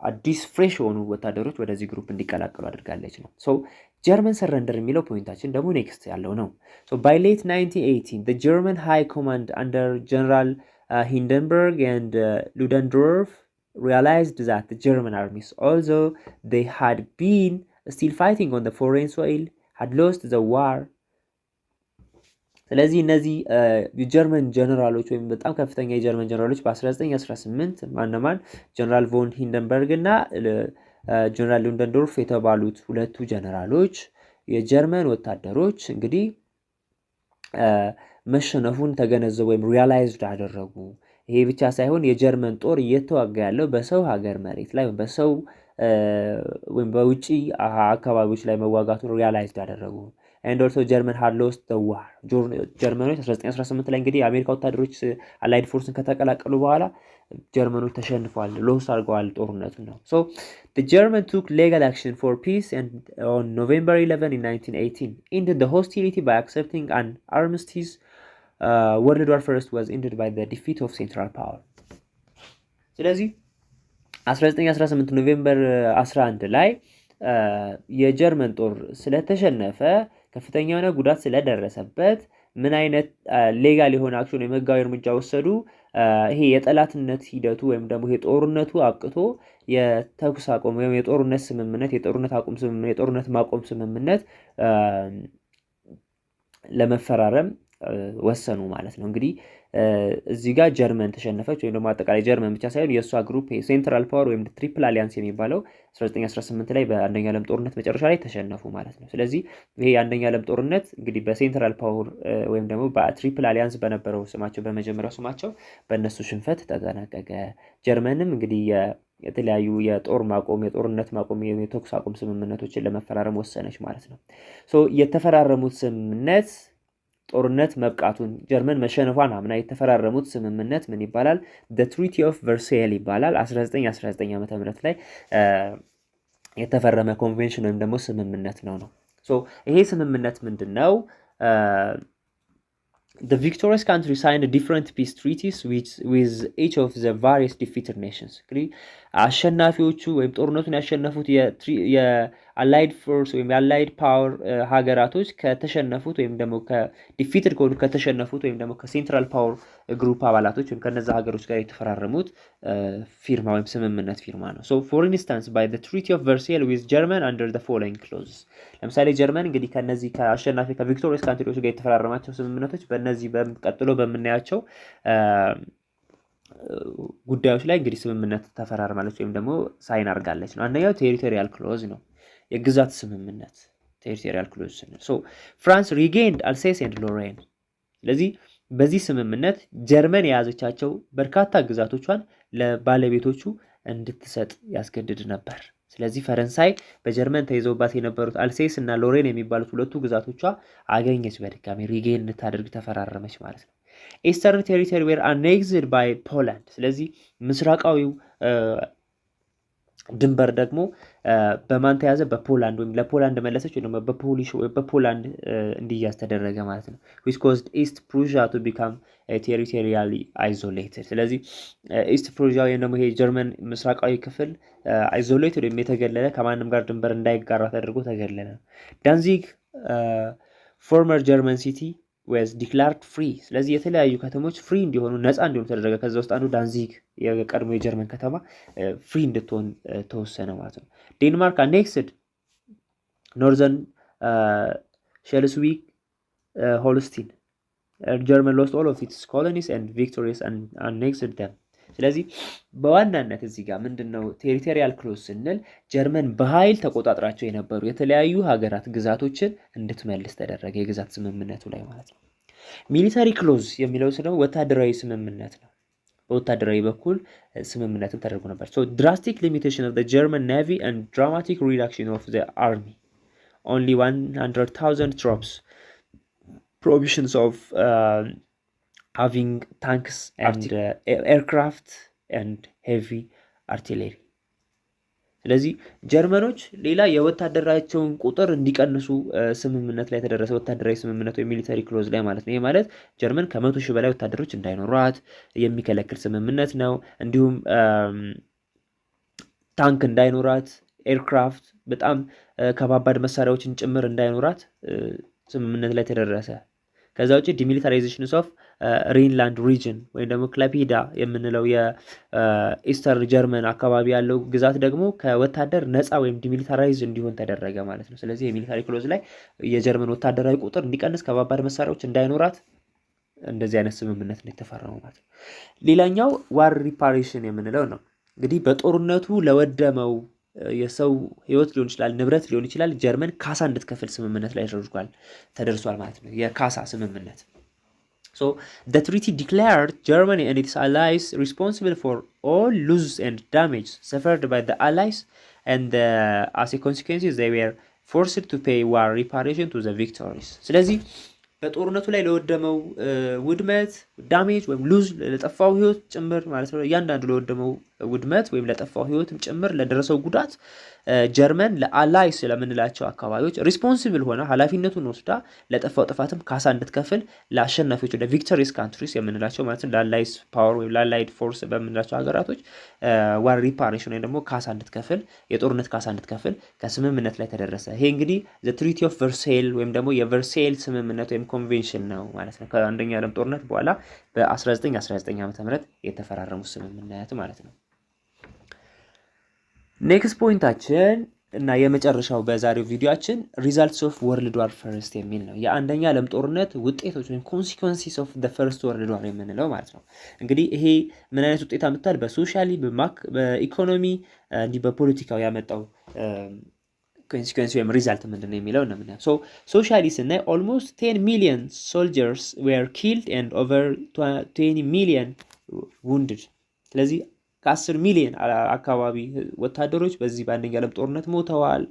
አዲስ ፍሬሽ የሆኑ ወታደሮች ወደዚህ ግሩፕ እንዲቀላቀሉ አድርጋለች ነው። ሶ ጀርመን ሰረንደር የሚለው ፖይንታችን ደግሞ ኔክስት ያለው ነው። ሶ ባይ ሌት 1918 the German High Command under General Hindenburg and Ludendorff realized that the German armies, although they had been still fighting on the foreign soil, had lost the war. ስለዚህ እነዚህ የጀርመን ጀነራሎች ወይም በጣም ከፍተኛ የጀርመን ጀነራሎች በ1918 ማነማን ጀነራል ቮን ሂንደንበርግ እና ጀነራል ሉደንዶርፍ የተባሉት ሁለቱ ጀነራሎች የጀርመን ወታደሮች እንግዲህ መሸነፉን ተገነዘቡ ወይም ሪያላይዝድ አደረጉ። ይሄ ብቻ ሳይሆን የጀርመን ጦር እየተዋጋ ያለው በሰው ሀገር መሬት ላይ በሰው ወይም በውጪ አካባቢዎች ላይ መዋጋቱን ሪያላይዝድ አደረጉ። and also German had lost the war. ጀርመኖች 1918 ላይ እንግዲህ የአሜሪካ ወታደሮች አላይድ ፎርስን ከተቀላቀሉ በኋላ ጀርመኖች ተሸንፈዋል፣ ሎስ አድርገዋል ጦርነቱን ነው። so the German took legal action for peace and on November 11 in 1918 ended the hostility by accepting an armistice. World War First was ended by the defeat of Central Power. ስለዚህ 1918 ኖቬምበር 11 ላይ የጀርመን ጦር ስለተሸነፈ ከፍተኛ የሆነ ጉዳት ስለደረሰበት ምን አይነት ሌጋል የሆነ አክሽን የመጋዊ እርምጃ ወሰዱ? ይሄ የጠላትነት ሂደቱ ወይም ደግሞ የጦርነቱ አብቅቶ የተኩስ አቁም ወይም የጦርነት ስምምነት፣ የጦርነት አቁም ስምምነት፣ የጦርነት ማቆም ስምምነት ለመፈራረም ወሰኑ ማለት ነው። እንግዲህ እዚህ ጋር ጀርመን ተሸነፈች ወይም ደግሞ አጠቃላይ ጀርመን ብቻ ሳይሆን የእሷ ግሩፕ ሴንትራል ፓወር ወይም ትሪፕል አሊያንስ የሚባለው 1918 ላይ በአንደኛ ዓለም ጦርነት መጨረሻ ላይ ተሸነፉ ማለት ነው። ስለዚህ ይሄ የአንደኛ ዓለም ጦርነት እንግዲህ በሴንትራል ፓወር ወይም ደግሞ በትሪፕል አሊያንስ በነበረው ስማቸው በመጀመሪያው ስማቸው በእነሱ ሽንፈት ተጠናቀቀ። ጀርመንም እንግዲህ የተለያዩ የጦር ማቆም፣ የጦርነት ማቆም፣ የተኩስ አቁም ስምምነቶችን ለመፈራረም ወሰነች ማለት ነው። የተፈራረሙት ስምምነት ጦርነት መብቃቱን ጀርመን መሸነፏን አምና የተፈራረሙት ስምምነት ምን ይባላል? the treaty of Versailles ይባላል። 1919 ዓ.ም ላይ የተፈረመ ኮንቬንሽን ወይም ደግሞ ስምምነት ነው። ይሄ ስምምነት ምንድነው? The victorious country signed different peace treaties with each of the various defeated nations. አሸናፊዎቹ ወይም ጦርነቱን ያሸነፉት የአላይድ ፎርስ ወይም የአላይድ ፓወር ሀገራቶች ከተሸነፉት ወይም ደግሞ ከዲፊትድ ከሆኑ ከተሸነፉት ወይም ደግሞ ከሴንትራል ፓወር ግሩፕ አባላቶች ወይም ከነዛ ሀገሮች ጋር የተፈራረሙት ፊርማ ወይም ስምምነት ፊርማ ነው። So for instance by the Treaty of Versailles with German under the following clauses. ለምሳሌ ጀርመን እንግዲህ ከነዚህ ከአሸናፊ ከቪክቶሪየስ ካንትሪዎች ጋር የተፈራረማቸው ስምምነቶች በእነዚህ ቀጥሎ በምናያቸው ጉዳዮች ላይ እንግዲህ ስምምነት ተፈራርማለች ወይም ደግሞ ሳይን አድርጋለች ነው። አንደኛው ቴሪቶሪያል ክሎዝ ነው፣ የግዛት ስምምነት ቴሪቶሪያል ክሎዝ ነው። ሶ ፍራንስ ሪጌንድ አልሴስ ኤንድ ሎሬን። ስለዚህ በዚህ ስምምነት ጀርመን የያዘቻቸው በርካታ ግዛቶቿን ለባለቤቶቹ እንድትሰጥ ያስገድድ ነበር። ስለዚህ ፈረንሳይ በጀርመን ተይዘውባት የነበሩት አልሴስ እና ሎሬን የሚባሉት ሁለቱ ግዛቶቿ አገኘች፣ በድጋሚ ሪጌን እንድታደርግ ተፈራረመች ማለት ነው። ኢስተርን ቴሪቶሪ ዌር አኔክስድ ባይ ፖላንድ። ስለዚህ ምስራቃዊው ድንበር ደግሞ በማን ተያዘ? በፖላንድ ወይም ለፖላንድ መለሰች ወይም በፖሊሽ ወይ በፖላንድ እንዲያዝ ተደረገ ማለት ነው። which caused East Prussia to become territorially isolated። ስለዚህ ኢስት ፕሩሺያ ወይም ደግሞ ይሄ ጀርመን ምስራቃዊ ክፍል አይዞሌትድ ወይም የተገለለ ከማንም ጋር ድንበር እንዳይጋራ ተደርጎ ተገለለ። ዳንዚግ former German city was declared free። ስለዚህ የተለያዩ ከተሞች ፍሪ እንዲሆኑ ነፃ እንዲሆኑ ተደረገ። ከዛ ውስጥ አንዱ ዳንዚግ የቀድሞ የጀርመን ከተማ ፍሪ እንድትሆን ተወሰነ ማለት ነው። ዴንማርክ አኔክስድ ኖርዘርን ሼልስዊግ ሆልስቲን። ጀርመን ሎስት ኦል ኦፍ ኢትስ ኮሎኒስ ኤንድ ቪክቶሪየስ አኔክስድ ደም። ስለዚህ በዋናነት እዚህ ጋር ምንድነው ቴሪቶሪያል ክሎዝ ስንል ጀርመን በኃይል ተቆጣጥራቸው የነበሩ የተለያዩ ሀገራት ግዛቶችን እንድትመልስ ተደረገ፣ የግዛት ስምምነቱ ላይ ማለት ነው። ሚሊታሪ ክሎዝ የሚለው ደግሞ ወታደራዊ ስምምነት ነው። በወታደራዊ በኩል ስምምነትም ተደርጎ ነበር። so drastic limitation of the German navy and dramatic reduction of the army, only 100,000 troops, provisions of having tanks and aircraft and heavy artillery። ስለዚህ ጀርመኖች ሌላ የወታደራቸውን ቁጥር እንዲቀንሱ ስምምነት ላይ የተደረሰ ወታደራዊ ስምምነት ወይ ሚሊተሪ ክሎዝ ላይ ማለት ነው። ይሄ ማለት ጀርመን ከ100 ሺህ በላይ ወታደሮች እንዳይኖሯት የሚከለክል ስምምነት ነው። እንዲሁም ታንክ እንዳይኖራት፣ ኤርክራፍት በጣም ከባባድ መሳሪያዎችን ጭምር እንዳይኖራት ስምምነት ላይ ተደረሰ። ከዛ ውጪ ዲሚሊታራይዜሽንስ ኦፍ ሪንላንድ ሪጅን ወይም ደግሞ ክላፒዳ የምንለው የኢስተር ጀርመን አካባቢ ያለው ግዛት ደግሞ ከወታደር ነፃ ወይም ዲሚሊታራይዝ እንዲሆን ተደረገ ማለት ነው። ስለዚህ የሚሊታሪ ክሎዝ ላይ የጀርመን ወታደራዊ ቁጥር እንዲቀንስ፣ ከባባድ መሳሪያዎች እንዳይኖራት እንደዚህ አይነት ስምምነት ነው የተፈረመው ማለት ነው። ሌላኛው ዋር ሪፓሬሽን የምንለው ነው። እንግዲህ በጦርነቱ ለወደመው የሰው ህይወት ሊሆን ይችላል፣ ንብረት ሊሆን ይችላል፣ ጀርመን ካሳ እንድትከፍል ስምምነት ላይ ተደርሷል ማለት ነው። የካሳ ስምምነት So the treaty declared Germany and its allies responsible for all losses and damage suffered by the allies, and as a consequence they were forced to pay war reparation to the victors. ስለዚህ በጦርነቱ ላይ ለወደመው ውድመት ዳሜጅ ወይም ሉዝ ለጠፋው ህይወት ጭምር ማለት ነው። እያንዳንዱ ለወደመው ውድመት ወይም ለጠፋው ህይወትም ጭምር ለደረሰው ጉዳት ጀርመን ለአላይስ ለምንላቸው አካባቢዎች ሪስፖንሲብል ሆነ ኃላፊነቱን ወስዳ ለጠፋው ጥፋትም ካሳ እንድትከፍል ለአሸናፊዎች ወደ ቪክቶሪስ ካንትሪስ የምንላቸው ማለት ነው ለአላይስ ፓወር ወይም ለአላይድ ፎርስ በምንላቸው ሀገራቶች ዋር ሪፓሬሽን ወይም ደግሞ ካሳ እንድትከፍል የጦርነት ካሳ እንድትከፍል ከስምምነት ላይ ተደረሰ። ይሄ እንግዲህ ዘ ትሪቲ ኦፍ ቨርሳይል ወይም ደግሞ የቨርሳይል ስምምነት ወይም ኮንቬንሽን ነው ማለት ነው። ከአንደኛ ዓለም ጦርነት በኋላ በ1919 ዓ.ም የተፈራረሙ ስምምነት ማለት ነው። ኔክስት ፖይንታችን እና የመጨረሻው በዛሬው ቪዲዮአችን ሪዛልትስ ኦፍ ወርልድ ዋር ፈርስት የሚል ነው። የአንደኛ ዓለም ጦርነት ውጤቶች ወይም ኮንሲኩዌንሲስ ኦፍ ዘ ፈርስት ወርልድ ዋር የምንለው ማለት ነው። እንግዲህ ይሄ ምን አይነት ውጤት አመጣል? በሶሻሊ በኢኮኖሚ እንዲህ በፖለቲካው ያመጣው ኮንሲኩዌንስ ወይም ሪዛልት ምንድነው የሚለው ነው የምናየው። ሶ ሶሻሊ ስናይ ኦልሞስት 10 ሚሊዮን ሶልጀርስ ዌር ኪልድ ኤንድ ኦቨር 20 ሚሊዮን ውንድድ። ስለዚህ ከ10 ሚሊዮን አካባቢ ወታደሮች በዚህ በአንደኛ ዓለም ጦርነት ሞተዋል።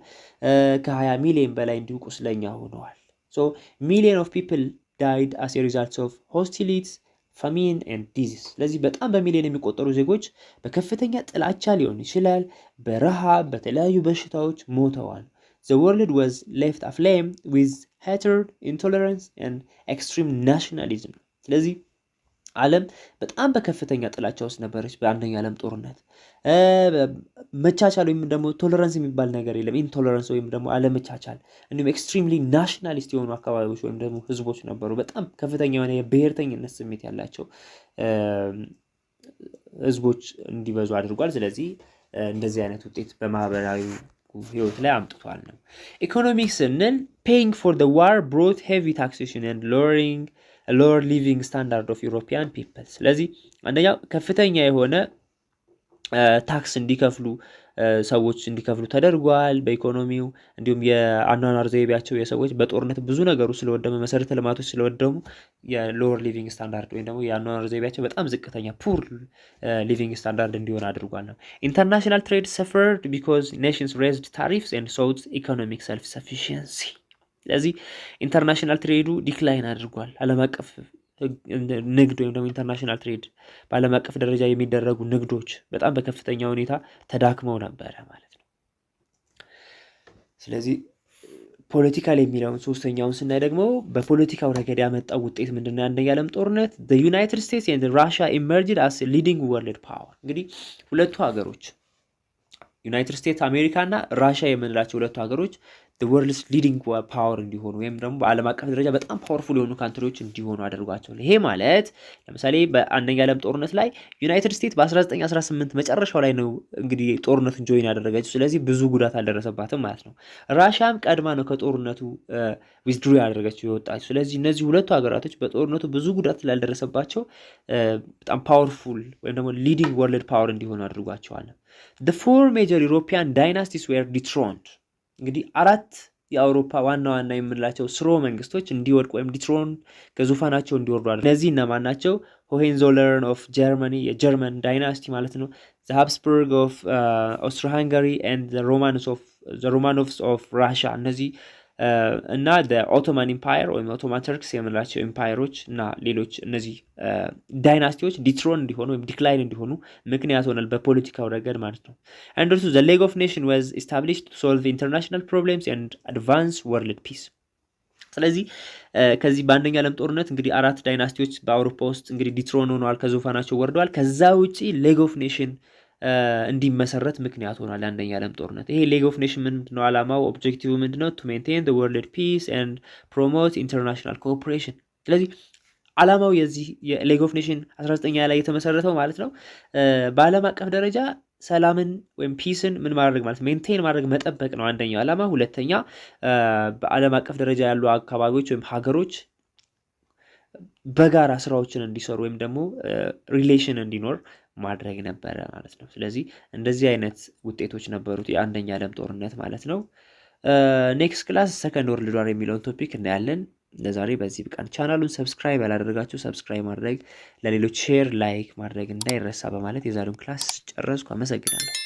ከ20 ሚሊዮን በላይ እንዲሁ ቁስለኛ ሆነዋል። ሶ ሚሊዮን ኦፍ ፒፕል ዳይድ አስ ኤ ሪዛልት ኦፍ ሆስቲሊቲስ ፋሚን ኤንድ ዲዚዝ። ስለዚህ በጣም በሚሊዮን የሚቆጠሩ ዜጎች በከፍተኛ ጥላቻ ሊሆን ይችላል፣ በረሃብ፣ በተለያዩ በሽታዎች ሞተዋል። The world was left aflame with hatred, intolerance and extreme nationalism። ስለዚህ ዓለም በጣም በከፍተኛ ጥላቻ ውስጥ ነበረች በአንደኛ ዓለም ጦርነት። መቻቻል ወይም ደግሞ ቶለራንስ የሚባል ነገር የለም። ኢንቶለራንስ ወይም ደግሞ አለመቻቻል፣ እንዲሁም ኤክስትሪምሊ ናሽናሊስት የሆኑ አካባቢዎች ወይም ደግሞ ህዝቦች ነበሩ። በጣም ከፍተኛ የሆነ የብሔርተኝነት ስሜት ያላቸው ህዝቦች እንዲበዙ አድርጓል። ስለዚህ እንደዚህ አይነት ውጤት በማህበራዊ ህይወት ላይ አምጥቷል ነው። ኢኮኖሚክስ ስንል paying for the war brought heavy taxation and lowering lower living standard of European people። ስለዚህ አንደኛው ከፍተኛ የሆነ ታክስ እንዲከፍሉ ሰዎች እንዲከፍሉ ተደርጓል በኢኮኖሚው። እንዲሁም የአኗኗር ዘይቤያቸው የሰዎች በጦርነት ብዙ ነገሩ ስለወደመ መሰረተ ልማቶች ስለወደሙ የሎወር ሊቪንግ ስታንዳርድ ወይም ደግሞ የአኗኗር ዘይቤያቸው በጣም ዝቅተኛ ፑር ሊቪንግ ስታንዳርድ እንዲሆን አድርጓል ነው። ኢንተርናሽናል ትሬድ ሰፈርድ ቢኮዝ ኔሽንስ ሬዝድ ታሪፍስ ኤንድ ሶውት ኢኮኖሚክ ሰልፍ ሰፊሺየንሲ። ስለዚህ ኢንተርናሽናል ትሬዱ ዲክላይን አድርጓል። ዓለም አቀፍ ንግድ ወይም ደግሞ ኢንተርናሽናል ትሬድ በዓለም አቀፍ ደረጃ የሚደረጉ ንግዶች በጣም በከፍተኛ ሁኔታ ተዳክመው ነበረ ማለት ነው። ስለዚህ ፖለቲካል የሚለውን ሶስተኛውን ስናይ ደግሞ በፖለቲካው ረገድ ያመጣው ውጤት ምንድነው? የአንደኛ ዓለም ጦርነት the United States and Russia emerged as a leading world power። እንግዲህ ሁለቱ ሀገሮች ዩናይትድ ስቴትስ አሜሪካ እና ራሽያ የምንላቸው ሁለቱ ሀገሮች the world's leading power እንዲሆኑ ወይም ደግሞ በዓለም አቀፍ ደረጃ በጣም ፓወርፉል የሆኑ ካንትሪዎች እንዲሆኑ አድርጓቸዋል። ይሄ ማለት ለምሳሌ በአንደኛ ዓለም ጦርነት ላይ ዩናይትድ ስቴትስ በ1918 መጨረሻው ላይ ነው እንግዲህ ጦርነቱን ጆይን ያደረገችው። ስለዚህ ብዙ ጉዳት አልደረሰባትም ማለት ነው። ራሽያም ቀድማ ነው ከጦርነቱ ዊዝድሩ ያደረገችው የወጣችው። ስለዚህ እነዚህ ሁለቱ ሀገራቶች በጦርነቱ ብዙ ጉዳት ስላልደረሰባቸው በጣም ፓወርፉል ወይም ደግሞ ሊዲንግ ወርልድ ፓወር እንዲሆኑ አድርጓቸዋል። the four major European dynasties were dethroned። እንግዲህ አራት የአውሮፓ ዋና ዋና የምንላቸው ስርወ መንግስቶች እንዲወድቁ ወይም ዲትሮን ከዙፋናቸው እንዲወርዱ አድርጓል። እነዚህ እነማን ናቸው? ሆሄንዞለርን ኦፍ ጀርመኒ የጀርመን ዳይናስቲ ማለት ነው። ዘ ሃብስበርግ ኦፍ ኦስትሮ ሃንጋሪ ኤንድ ዘ ሮማኖቭስ ኦፍ ራሽያ። እነዚህ እና ኦቶማን ኢምፓየር ወይም ኦቶማን ተርክስ የምንላቸው ኢምፓየሮች እና ሌሎች እነዚህ ዳይናስቲዎች ዲትሮን እንዲሆኑ ወይም ዲክላይን እንዲሆኑ ምክንያት ሆናል በፖለቲካው ረገድ ማለት ነው። አንድ እርሱ ዘ ሌግ ኦፍ ኔሽን ዋዝ ኢስታብሊሽድ ቱ ሶልቭ ኢንተርናሽናል ፕሮብሌምስ ኤንድ አድቫንስ ወርልድ ፒስ። ስለዚህ ከዚህ በአንደኛ ዓለም ጦርነት እንግዲህ 4 ዳይናስቲዎች በአውሮፓ ውስጥ እንግዲህ ዲትሮን ሆነዋል፣ ከዙፋናቸው ወርደዋል። ከዛ ውጪ ሌግ ኦፍ ኔሽን እንዲመሰረት ምክንያት ሆኗል የአንደኛ ዓለም ጦርነት። ይሄ ሌግ ኦፍ ኔሽን ምንድነው ዓላማው? ኦብጀክቲቭ ምንድነው? ቱ ሜንቴን ዘ ወርልድ ፒስ ኤንድ ፕሮሞት ኢንተርናሽናል ኮኦፕሬሽን። ስለዚህ ዓላማው የዚህ የሌግ ኦፍ ኔሽን 19ኛ ላይ የተመሰረተው ማለት ነው በዓለም አቀፍ ደረጃ ሰላምን ወይም ፒስን ምን ማድረግ ማለት ሜንቴን ማድረግ መጠበቅ ነው አንደኛው ዓላማ። ሁለተኛ በዓለም አቀፍ ደረጃ ያሉ አካባቢዎች ወይም ሀገሮች በጋራ ስራዎችን እንዲሰሩ ወይም ደግሞ ሪሌሽን እንዲኖር ማድረግ ነበረ ማለት ነው። ስለዚህ እንደዚህ አይነት ውጤቶች ነበሩት የአንደኛ ዓለም ጦርነት ማለት ነው። ኔክስት ክላስ ሰከንድ ወርልድ ዋር የሚለውን ቶፒክ እናያለን። ለዛሬ በዚህ ብቃን። ቻናሉን ሰብስክራይብ ያላደረጋችሁ ሰብስክራይብ ማድረግ፣ ለሌሎች ሼር ላይክ ማድረግ እንዳይረሳ በማለት የዛሬውን ክላስ ጨረስኩ። አመሰግናለሁ።